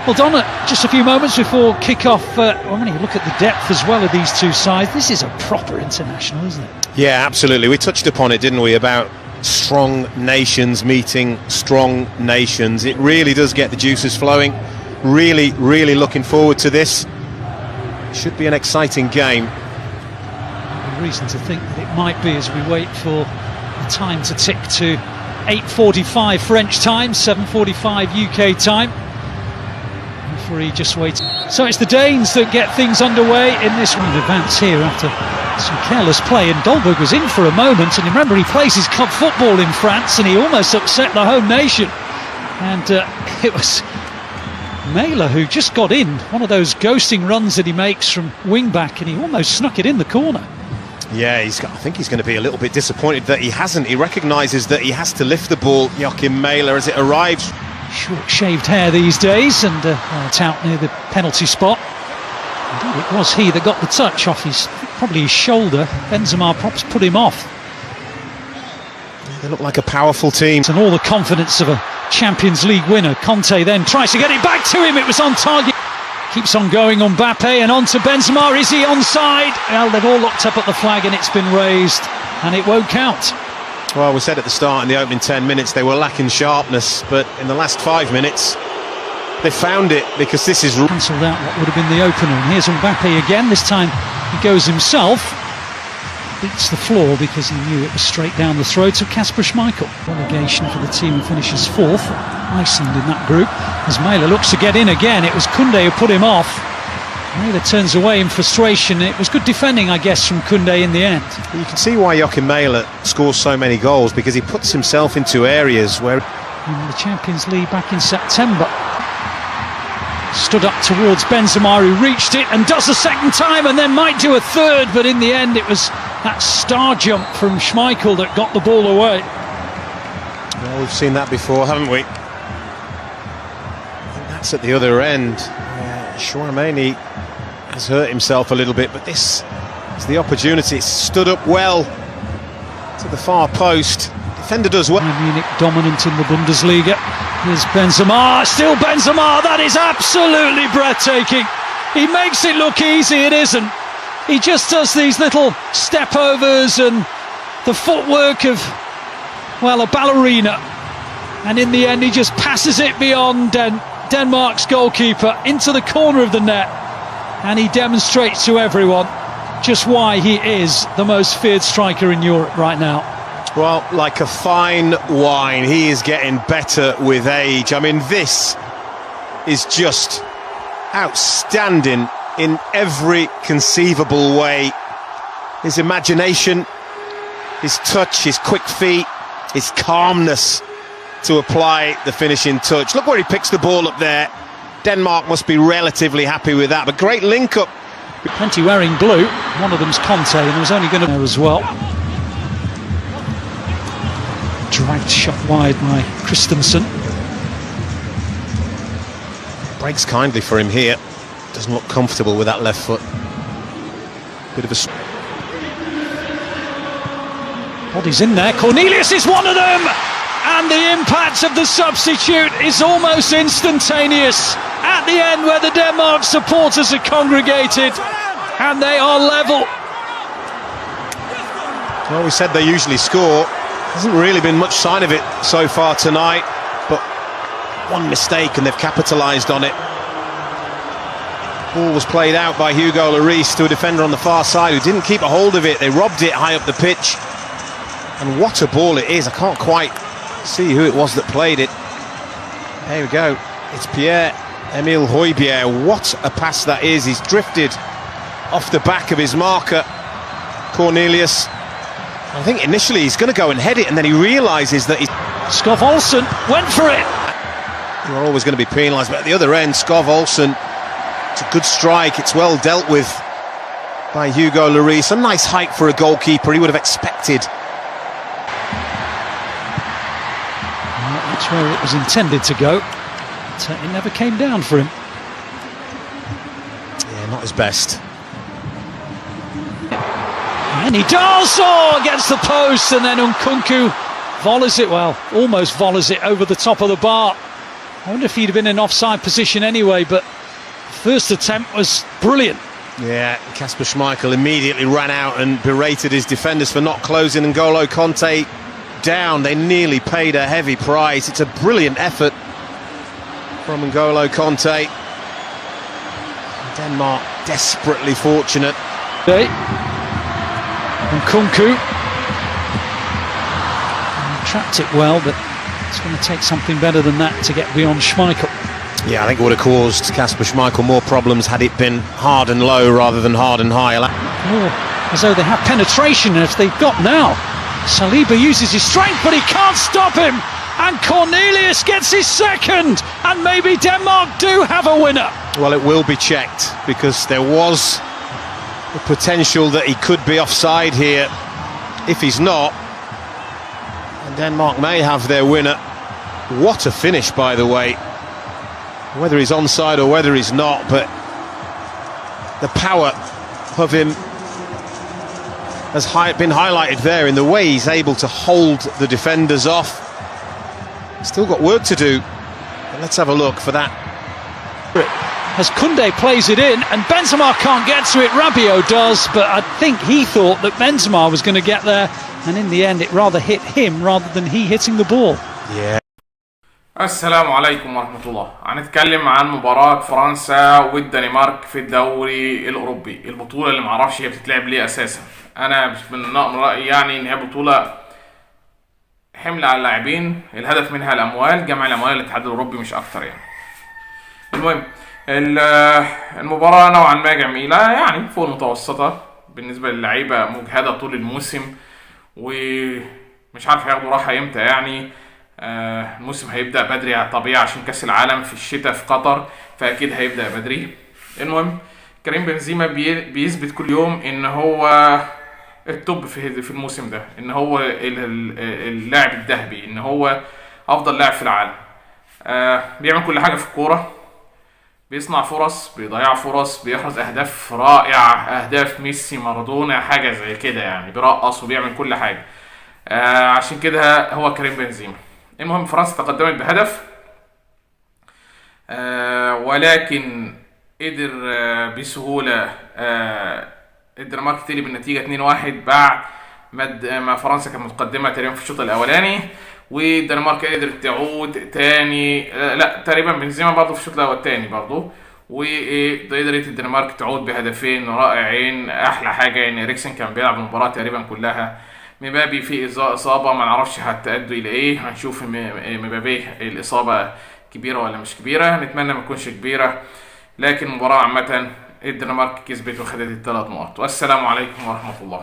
Well done. Just a few moments before kick-off. When you look at the depth as well of these two sides, this is a proper international, isn't it? Yeah, absolutely. We touched upon it, didn't we, about strong nations meeting strong nations. It really does get the juices flowing. Really, really looking forward to this. Should be an exciting game. A reason to think that it might be as we wait for the time to tick to 8:45 French time, 7:45 UK time. Referee just waits. So it's the Danes that get things underway in this one. Advance here after some careless play, and Dolberg was in for a moment, and remember he plays his club football in France and he almost upset the home nation, and it was Mæhle who just got in, one of those ghosting runs that he makes from wing back, and he almost snuck it in the corner. Yeah, I think he's going to be a little bit disappointed that he hasn't. He recognises that he has to lift the ball, Joachim Mæhle, as it arrives. Short shaved hair these days, and it's out near the penalty spot. Indeed, it was he that got the touch off probably his shoulder. Benzema perhaps put him off. They look like a powerful team. And all the confidence of a Champions League winner. Conte then tries to get it back to him. It was on target. Keeps on going on Mbappe and on to Benzema. Is he onside? Well, they've all looked up at the flag and it's been raised, and it won't count. Well, we said at the start, in the opening 10 minutes, they were lacking sharpness, but in the last 5 minutes, they found it, because this is... Cancelled out what would have been the opener, and here's Mbappe again. This time he goes himself, beats the floor because he knew it was straight down the throat of Kasper Schmeichel. Relegation for the team who finishes 4th, Iceland in that group. As Mæhle looks to get in again, it was Koundé who put him off. Mæhle turns away in frustration. It was good defending, I guess, from Koundé in the end. You can see why Joachim Mæhle scores so many goals, because he puts himself into areas where... In the Champions League back in September, stood up towards Benzema, who reached it and does a second time and then might do a third, but in the end it was that star jump from Schmeichel that got the ball away. Well, we've seen that before, haven't we? And that's at the other end. Chouameni has hurt himself a little bit, but this is the opportunity. It's stood up well to the far post. Defender does well. Munich dominant in the Bundesliga. Here's Benzema, still Benzema. That is absolutely breathtaking. He makes it look easy, it isn't. He just does these little step overs and the footwork of, well, a ballerina, and in the end he just passes it beyond Denmark's goalkeeper into the corner of the net, and he demonstrates to everyone just why he is the most feared striker in Europe right now. Well, like a fine wine, he is getting better with age. I mean, this is just outstanding in every conceivable way. His imagination, his touch, his quick feet, his calmness to apply the finishing touch. Look where he picks the ball up there. Denmark must be relatively happy with that, but great link up. Plenty wearing blue. One of them's Conte, and there was only going to there as well. Dragged shot wide by Christensen. Breaks kindly for him here. Doesn't look comfortable with that left foot. Bit of a... Bodies in there. Cornelius is one of them! And the impact of the substitute is almost instantaneous at the end, where the Denmark supporters are congregated and they are level. Well, we said they usually score. Hasn't really been much sign of it so far tonight, but one mistake and they've capitalised on it. Ball was played out by Hugo Lloris to a defender on the far side who didn't keep a hold of it. They robbed it high up the pitch, and what a ball it is. I can't quite see who it was that played it. There we go, it's Pierre-Emile Højbjerg. What a pass that is. He's drifted off the back of his marker, Cornelius. I think initially he's going to go and head it, and then he realises that he's... Skov Olsen went for it. You're always going to be penalised, but at the other end, Skov Olsen, it's a good strike. It's well dealt with by Hugo Lloris. A nice height for a goalkeeper, he would have expected. That's where it was intended to go, but it never came down for him. Yeah, not his best. And he does, against the post, and then Nkunku volleys it, well, almost volleys it over the top of the bar. I wonder if he'd have been in offside position anyway, but the first attempt was brilliant. Yeah, Kasper Schmeichel immediately ran out and berated his defenders for not closing N'Golo Kanté down. They nearly paid a heavy price. It's a brilliant effort from N'Golo Kanté. Denmark desperately fortunate. Okay. And Kunku trapped it well, but it's going to take something better than that to get beyond Schmeichel. Yeah, I think it would have caused Kasper Schmeichel more problems had it been hard and low rather than hard and high. As though they have penetration, and if they've got now, Saliba uses his strength, but he can't stop him. And Cornelius gets his second, and maybe Denmark do have a winner. Well, it will be checked, because there was the potential that he could be offside here. If he's not, and Denmark may have their winner. What a finish, by the way. Whether he's onside or whether he's not, but the power of him has been highlighted there in the way he's able to hold the defenders off. Still got work to do, but let's have a look for that. As Koundé plays it in, and Benzema can't get to it, Rabiot does, but I think he thought that Benzema was going to get there, and in the end it rather hit him rather than he hitting the ball. Yeah. السلام عليكم ورحمة الله. هنتكلم عن مباراة فرنسا والدنمارك في الدوري الأوروبي، البطولة اللي معرفش هي بتتلعب ليه أساسا. أنا من رأيي يعني إن هي بطولة حمل على اللاعبين، الهدف منها الأموال، جمع الأموال للاتحاد الأوروبي مش أكتر يعني. المهم المباراة نوعا ما جميلة، يعني فوق المتوسطة بالنسبة للعيبة، مجهدة طول الموسم ومش عارف هياخدوا راحة إمتى يعني. الموسم هيبدأ بدري طبيعي عشان كأس العالم في الشتاء في قطر، فأكيد هيبدأ بدري. المهم كريم بنزيما بيثبت كل يوم إن هو التوب في الموسم ده، إن هو اللاعب الذهبي، إن هو أفضل لاعب في العالم. بيعمل كل حاجة في الكورة، بيصنع فرص، بيضيع فرص، بيحرز أهداف رائعة، أهداف ميسي مارادونا حاجة زي كده يعني، بيرقص وبيعمل كل حاجة. عشان كده هو كريم بنزيما. المهم فرنسا تقدمت بهدف، ولكن قدر بسهولة الدنمارك تقلب النتيجة 2-1 بعد ما فرنسا كانت متقدمة تقريبا في الشوط الأولاني، والدنمارك قدرت تعود تاني. لا تقريبا بنزيما برضه في الشوط الأول التاني برضه، وقدرت الدنمارك تعود بهدفين رائعين. أحلى حاجة إن إريكسن كان بيلعب المباراة تقريبا كلها. مبابي في إصابة ما نعرفش هتأدي إلى إيه، هنشوف مبابي الإصابة كبيرة ولا مش كبيرة، نتمنى ما تكونش كبيرة. لكن المباراة عامة الدنمارك كسبت وخدت ال3 نقط. والسلام عليكم ورحمة الله.